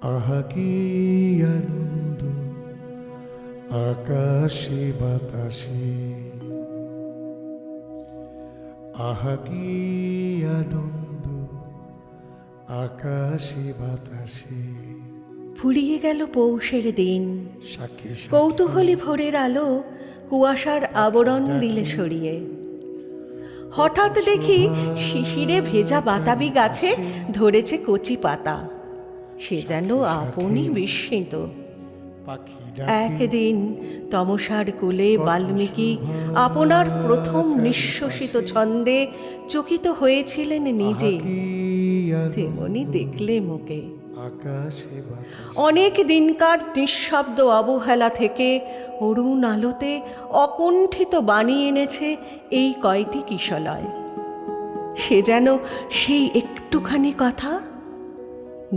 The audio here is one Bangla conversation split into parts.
আহা কি আনন্দ আকাশে বাতাসে, আহা কি আনন্দ আকাশে বাতাসে। ফুরিয়ে গেল পৌষের দিন, সাক্ষী সাক্ষী কৌতূহলী ভোরের আলো কুয়াশার আবরণ দিলে সরিয়ে। হঠাৎ দেখি শিশিরে ভেজা বাতাবি গাছে ধরেছে কচি পাতা, সে যেন আপনি বিস্মিত। পাখি একদিন তমসার কোলে বাল্মীকি আপনার প্রথম নিঃশ্বসিত ছন্দে চকিত হয়েছিলেন নিজে, তেমনি দেখলে মোকে। আকাশে বাতাসে অনেক দিনকার নিঃশব্দ অবহেলা থেকে অরুণ আলোতে অকুণ্ঠিত বাণী এনেছে এই কয়টি কিশলয়। সে যেন সেই একটুখানি কথা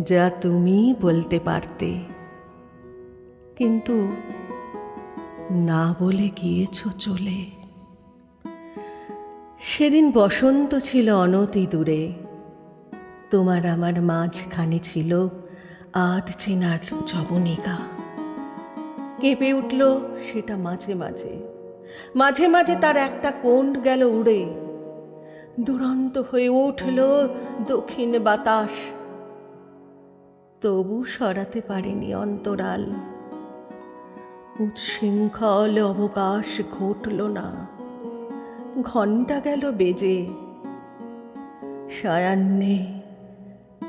যা তুমি বলতে পারতে, কিন্তু না বলে গিয়েছ চলে। সেদিন বসন্ত ছিল অনতি দূরে, তোমার আমার মাঝখানে ছিল আধ চেনার যবনিকা। কেঁপে উঠল সেটা মাঝে মাঝে, মাঝে মাঝে তার একটা কোণ গেল উড়ে। দুরন্ত হয়ে উঠল দক্ষিণ বাতাস, তবু সরাতে পারেনি অন্তরাল। উচ্ছৃঙ্খল অবকাশ ঘটল না, ঘণ্টা গেল বেজে। সায়াহ্নে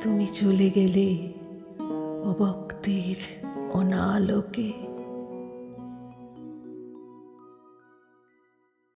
তুমি চলে গেলে অবক্তির অনালোকে।